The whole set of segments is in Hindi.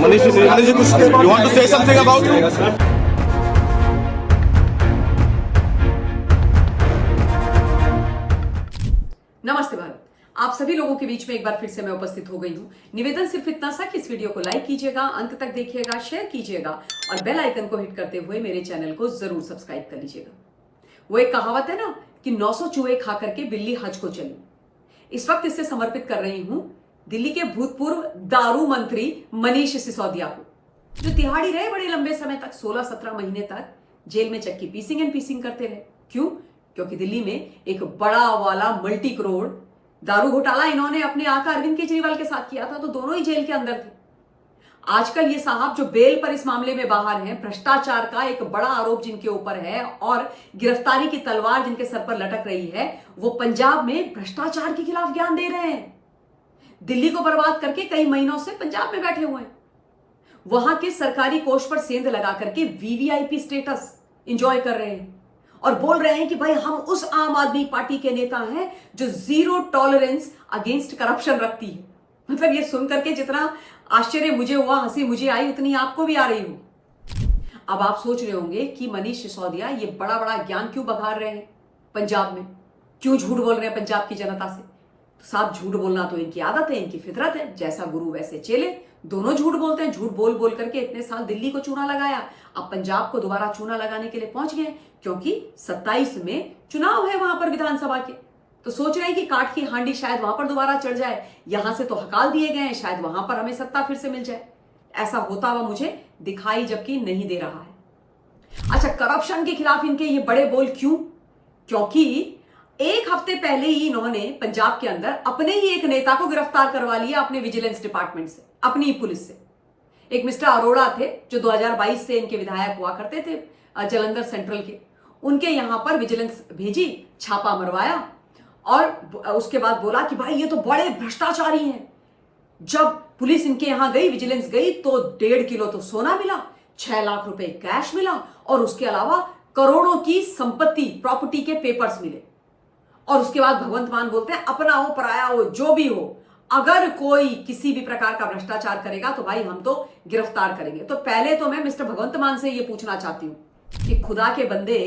Manish ji, you want to say something about? नमस्ते भारत। आप सभी लोगों के बीच में एक बार फिर से मैं उपस्थित हो गई हूँ। निवेदन सिर्फ इतना सा कि इस वीडियो को लाइक कीजिएगा, अंत तक देखिएगा, शेयर कीजिएगा और बेल आइकन को हिट करते हुए मेरे चैनल को जरूर सब्सक्राइब कर लीजिएगा। वो एक कहावत है ना कि 900 चूहे खा करके बिल्ली हज को चली। इस वक्त इसे समर्पित कर रही हूं दिल्ली के भूतपूर्व दारू मंत्री मनीष सिसोदिया को, जो तिहाड़ी रहे बड़े लंबे समय तक, 16-17 महीने तक जेल में चक्की पीसिंग करते रहे। क्यों? क्योंकि दिल्ली में एक बड़ा वाला मल्टी करोड़ दारू घोटाला इन्होंने अपने आका अरविंद केजरीवाल के साथ किया था, तो दोनों ही जेल के अंदर थे। आजकल ये साहब जो बेल पर इस मामले में बाहर हैं, भ्रष्टाचार का एक बड़ा आरोप जिनके ऊपर है और गिरफ्तारी की तलवार जिनके सर पर लटक रही है, वो पंजाब में भ्रष्टाचार के खिलाफ ज्ञान दे रहे हैं। दिल्ली को बर्बाद करके कई महीनों से पंजाब में बैठे हुए हैं। वहां के सरकारी कोष पर सेंध लगा करके वीवीआईपी स्टेटस एंजॉय कर रहे हैं और बोल रहे हैं कि भाई हम उस आम आदमी पार्टी के नेता हैं जो जीरो टॉलरेंस अगेंस्ट करप्शन रखती है। मतलब ये सुन करके जितना आश्चर्य मुझे हुआ, हंसी मुझे आई, उतनी आपको भी आ रही हो। अब आप सोच रहे होंगे कि मनीष सिसोदिया ये बड़ा बड़ा ज्ञान क्यों बघार रहे हैं पंजाब में, क्यों झूठ बोल रहे हैं पंजाब की जनता से। तो साहब, झूठ बोलना तो इनकी आदत है, इनकी फितरत है। जैसा गुरु वैसे चेले, दोनों झूठ बोलते हैं। झूठ बोल बोल करके इतने साल दिल्ली को चूना लगाया, अब पंजाब को दोबारा चूना लगाने के लिए पहुंच गए, क्योंकि 27 में चुनाव है वहां पर विधानसभा के। तो सोच रहे हैं कि काठ की हांडी शायद वहां पर दोबारा चढ़ जाए। यहां से तो हकाल दिए गए हैं, शायद वहां पर हमें सत्ता फिर से मिल जाए। ऐसा होता हुआ मुझे दिखाई जबकि नहीं दे रहा है। अच्छा, करप्शन के खिलाफ इनके ये बड़े बोल क्यों? क्योंकि एक हफ्ते पहले ही इन्होंने पंजाब के अंदर अपने ही एक नेता को गिरफ्तार करवा लिया अपने विजिलेंस डिपार्टमेंट से, अपनी ही पुलिस से। एक मिस्टर अरोड़ा थे जो 2022 से इनके विधायक हुआ करते थे जालंधर सेंट्रल के। उनके यहां पर विजिलेंस भेजी, छापा मरवाया और उसके बाद बोला कि भाई ये तो बड़े भ्रष्टाचारी हैं। जब पुलिस इनके यहां गई, विजिलेंस गई, तो 1.5 किलो तो सोना मिला, 6 लाख रुपए कैश मिला और उसके अलावा करोड़ों की संपत्ति, प्रॉपर्टी के पेपर्स मिले। और उसके बाद भगवंत मान बोलते हैं अपना हो पराया हो जो भी हो, अगर कोई किसी भी प्रकार का भ्रष्टाचार करेगा तो भाई हम तो गिरफ्तार करेंगे। तो पहले तो मैं मिस्टर भगवंत मान से ये पूछना चाहती हूं कि खुदा के बंदे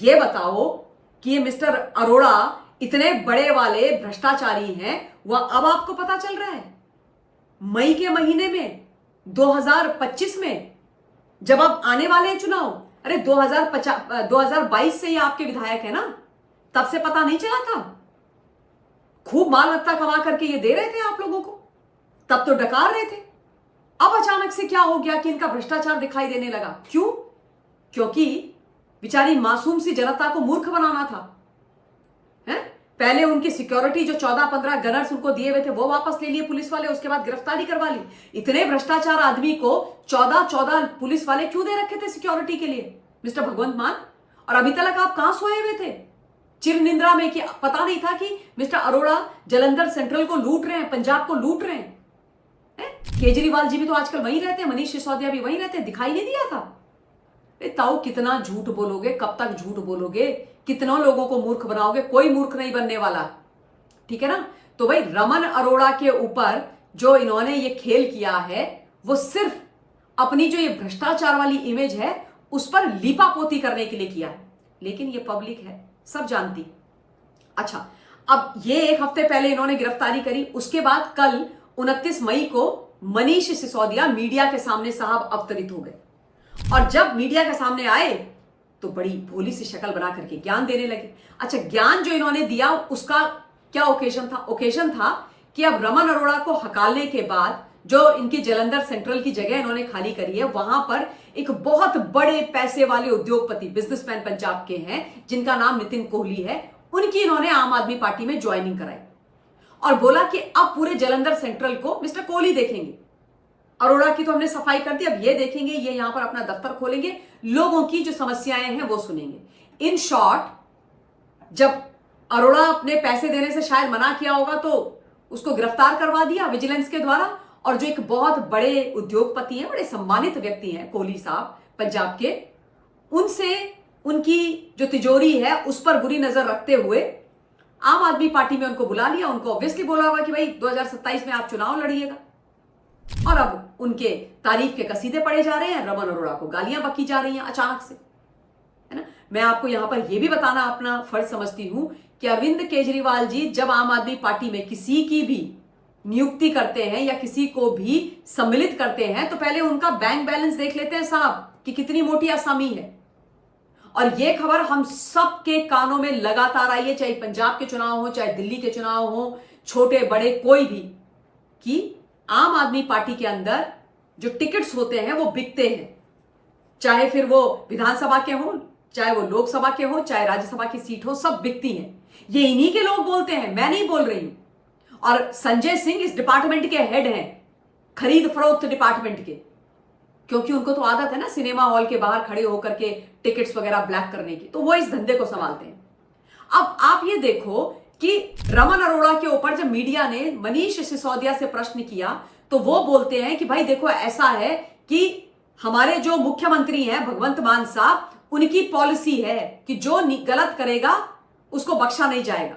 ये बताओ कि ये मिस्टर अरोड़ा इतने बड़े वाले भ्रष्टाचारी हैं, वह अब आपको पता चल रहा है मई के महीने में 2025 में, जब अब आने वाले हैं चुनाव। अरे 2022 से ये आपके विधायक है ना, तब से पता नहीं चला था? खूब माल मत्ता कमा करके ये दे रहे थे आप लोगों को, तब तो डकार रहे थे। अब अचानक से क्या हो गया कि इनका भ्रष्टाचार दिखाई देने लगा? क्यों? क्योंकि बेचारी मासूम सी जनता को मूर्ख बनाना था। पहले उनकी सिक्योरिटी जो 14-15 गनर्स उनको दिए हुए थे वो वापस ले लिए पुलिस वाले, उसके बाद गिरफ्तारी करवा ली। इतने भ्रष्टाचार आदमी को 14 पुलिस वाले क्यों दे रखे थे सिक्योरिटी के लिए, मिस्टर भगवंत मान? और अभी तक आप कहां सोए हुए थे? चिर निंद्रा में? कि पता नहीं था कि मिस्टर अरोड़ा जालंधर सेंट्रल को लूट रहे हैं, पंजाब को लूट रहे हैं? केजरीवाल जी भी तो आजकल वहीं रहते हैं, मनीष सिसोदिया भी वहीं रहते हैं, दिखाई नहीं दिया था? ताऊ, कितना झूठ बोलोगे, कब तक झूठ बोलोगे, कितनों लोगों को मूर्ख बनाओगे? कोई मूर्ख नहीं बनने वाला, ठीक है ना? तो भाई रमन अरोड़ा के ऊपर जो इन्होंने ये खेल किया है, वो सिर्फ अपनी जो ये भ्रष्टाचार वाली इमेज है उस पर लीपापोती करने के लिए किया है। लेकिन ये पब्लिक है, सब जानती। अच्छा, अब ये एक हफ्ते पहले इन्होंने गिरफ्तारी करी, उसके बाद कल 29 मई को मनीष सिसोदिया मीडिया के सामने साहब अवतरित हो गए। और जब मीडिया के सामने आए तो बड़ी भोली सी शक्ल बना करके ज्ञान देने लगे। अच्छा, ज्ञान जो इन्होंने दिया उसका क्या ओकेजन था? ओकेजन था कि अब रमन अरोड़ा को हकालने के बाद जो इनकी जालंधर सेंट्रल की जगह इन्होंने खाली करी है, वहां पर एक बहुत बड़े पैसे वाले उद्योगपति, बिजनेसमैन पंजाब के हैं जिनका नाम नितिन कोहली है, उनकी इन्होंने आम आदमी पार्टी में ज्वाइनिंग कराई और बोला कि अब पूरे जालंधर सेंट्रल को मिस्टर कोहली देखेंगे। अरोड़ा की तो हमने सफाई कर दी, अब ये देखेंगे, ये यहां पर अपना दफ्तर खोलेंगे, लोगों की जो समस्याएं हैं वो सुनेंगे। इन शॉर्ट, जब अरोड़ा अपने पैसे देने से शायद मना किया होगा तो उसको गिरफ्तार करवा दिया विजिलेंस के द्वारा। और जो एक बहुत बड़े उद्योगपति हैं, बड़े सम्मानित व्यक्ति हैं कोहली साहब पंजाब के, उनसे उनकी जो तिजोरी है उस पर बुरी नजर रखते हुए आम आदमी पार्टी में उनको बुला लिया। उनको ऑब्वियसली बोला होगा कि भाई 2027 में आप चुनाव लड़िएगा। और अब उनके तारीफ के कसीदे पढ़े जा रहे हैं, रमन अरोड़ा को गालियां बकी जा रही हैं अचानक से, है ना। मैं आपको यहां पर यह भी बताना अपना फर्ज समझती हूं कि अरविंद केजरीवाल जी जब आम आदमी पार्टी में किसी की भी नियुक्ति करते हैं या किसी को भी सम्मिलित करते हैं तो पहले उनका बैंक बैलेंस देख लेते हैं साहब कि कितनी मोटी आसामी है। और यह खबर हम सबके कानों में लगातार आई है, चाहे पंजाब के चुनाव हो, चाहे दिल्ली के चुनाव हो, छोटे बड़े कोई भी, कि आम आदमी पार्टी के अंदर जो टिकट्स होते हैं वो बिकते हैं, चाहे फिर वो विधानसभा के हो, चाहे वो लोकसभा के हो, चाहे राज्यसभा की सीट हो, सब बिकती हैं। ये इन्हीं के लोग बोलते हैं, मैं नहीं बोल रही हूं। और संजय सिंह इस डिपार्टमेंट के हेड हैं, खरीद फरोख्त डिपार्टमेंट के, क्योंकि उनको तो आदत है ना सिनेमा हॉल के बाहर खड़े होकर के टिकट्स वगैरह ब्लैक करने की, तो वो इस धंधे को संभालते हैं। अब आप ये देखो कि रमन अरोड़ा के ऊपर जब मीडिया ने मनीष सिसोदिया से प्रश्न किया तो वो बोलते हैं कि भाई देखो ऐसा है कि हमारे जो मुख्यमंत्री हैं भगवंत मान साहब, उनकी पॉलिसी है कि जो गलत करेगा उसको बख्शा नहीं जाएगा।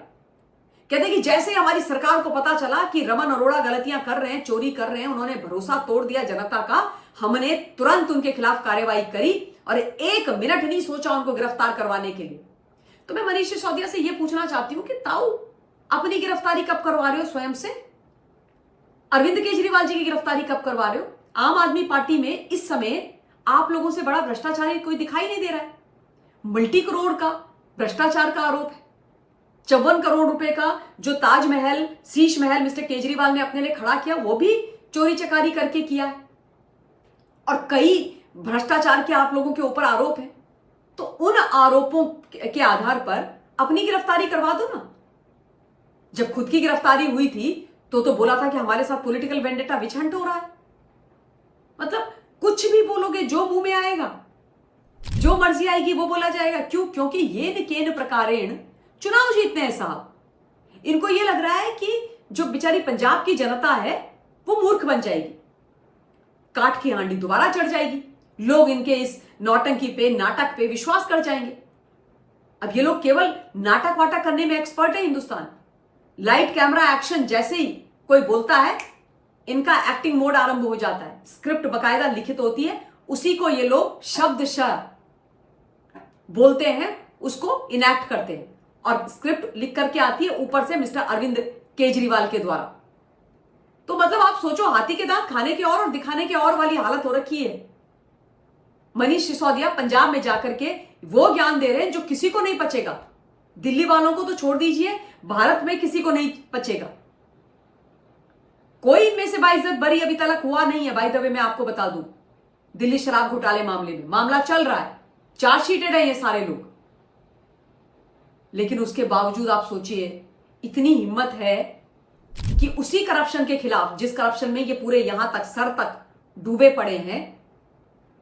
कहते कि जैसे हमारी सरकार को पता चला कि रमन अरोड़ा गलतियां कर रहे हैं, चोरी कर रहे हैं, उन्होंने भरोसा तोड़ दिया जनता का, हमने तुरंत उनके खिलाफ कार्रवाई करी और 1 मिनट नहीं सोचा उनको गिरफ्तार करवाने के लिए। तो मैं मनीष सिसोदिया से यह पूछना चाहती हूं कि ताऊ अपनी गिरफ्तारी कब करवा रहे हो स्वयं से? अरविंद केजरीवाल जी की गिरफ्तारी कब करवा रहे हो? आम आदमी पार्टी में इस समय आप लोगों से बड़ा भ्रष्टाचारी कोई दिखाई नहीं दे रहा है। मल्टी करोड़ का भ्रष्टाचार का आरोप है। 54 करोड़ रुपए का जो ताजमहल, शीश महल मिस्टर केजरीवाल ने अपने लिए खड़ा किया वो भी चोरी चकारी करके किया है। और कई भ्रष्टाचार के आप लोगों के ऊपर आरोप है। तो उन आरोपों के आधार पर अपनी गिरफ्तारी करवा दो ना। जब खुद की गिरफ्तारी हुई थी तो बोला था कि हमारे साथ पॉलिटिकल वेंडेटा विच हंट हो रहा है। मतलब कुछ भी बोलोगे, जो मुंह में आएगा, जो मर्जी आएगी वो बोला जाएगा। क्यों? क्योंकि ये केन प्रकारेण चुनाव जीतने हैं साहब। इनको ये लग रहा है कि जो बेचारी पंजाब की जनता है वो मूर्ख बन जाएगी, काठ की हांडी दोबारा चढ़ जाएगी, लोग इनके इस नौटंकी पे, नाटक पे विश्वास कर जाएंगे। अब ये लोग केवल नाटक वाटक करने में एक्सपर्ट है। हिंदुस्तान लाइट कैमरा एक्शन जैसे ही कोई बोलता है इनका एक्टिंग मोड आरंभ हो जाता है। स्क्रिप्ट बकायदा लिखित होती है, उसी को ये लोग शब्दशः बोलते हैं, उसको इनैक्ट करते हैं और स्क्रिप्ट लिख करके आती है ऊपर से मिस्टर अरविंद केजरीवाल के द्वारा। तो मतलब आप सोचो, हाथी के दांत खाने के और दिखाने के और वाली हालत हो रखी है। मनीष सिसोदिया पंजाब में जाकर के वो ज्ञान दे रहे हैं जो किसी को नहीं पचेगा। दिल्ली वालों को तो छोड़ दीजिए, भारत में किसी को नहीं पचेगा। कोई इनमें से बाइज्जत बरी अभी तक हुआ नहीं है। बाय द वे मैं आपको बता दूं, दिल्ली शराब घोटाले मामले में मामला चल रहा है, चार्जशीटेड है ये सारे लोग। लेकिन उसके बावजूद आप सोचिए, इतनी हिम्मत है कि उसी करप्शन के खिलाफ, जिस करप्शन में ये पूरे यहां तक सर तक डूबे पड़े हैं,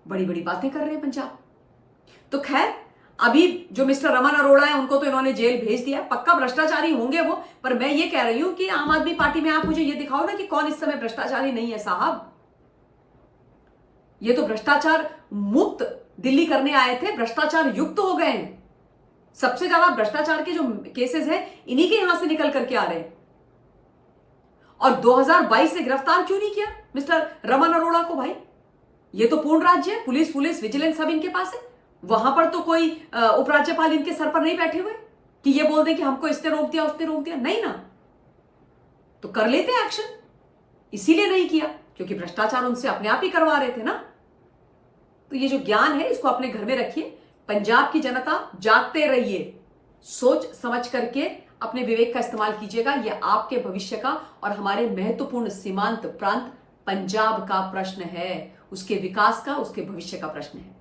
बड़ी बड़ी बातें कर रहे हैं पंजाब। तो खैर, अभी जो मिस्टर रमन अरोड़ा है उनको तो इन्होंने जेल भेज दिया। पक्का भ्रष्टाचारी होंगे वो, पर मैं ये कह रही हूं कि आम आदमी पार्टी में आप मुझे ये दिखाओ ना कि कौन इस समय भ्रष्टाचारी नहीं है साहब। ये तो भ्रष्टाचार मुक्त दिल्ली करने आए थे, भ्रष्टाचार युक्त हो गए हैं। सबसे ज्यादा भ्रष्टाचार के जो केसेस हैं इन्हीं के यहां से निकल करके आ रहे हैं। और 2022 से गिरफ्तार क्यों नहीं किया मिस्टर रमन अरोड़ा को? भाई ये तो पूर्ण राज्य है, पुलिस विजिलेंस सब इनके पास है। वहां पर तो कोई उपराज्यपाल इनके सर पर नहीं बैठे हुए कि ये बोल दे कि हमको इसने रोक दिया, उसने रोक दिया। नहीं ना, तो कर लेते एक्शन। इसीलिए नहीं किया क्योंकि भ्रष्टाचार उनसे अपने आप ही करवा रहे थे ना। तो ये जो ज्ञान है इसको अपने घर में रखिए। पंजाब की जनता, जागते रहिए, सोच समझ करके अपने विवेक का इस्तेमाल कीजिएगा। यह आपके भविष्य का और हमारे महत्वपूर्ण सीमांत प्रांत पंजाब का प्रश्न है, उसके विकास का, उसके भविष्य का प्रश्न है।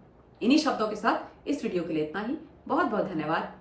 इन्हीं शब्दों के साथ इस वीडियो के लिए इतना ही। बहुत बहुत धन्यवाद।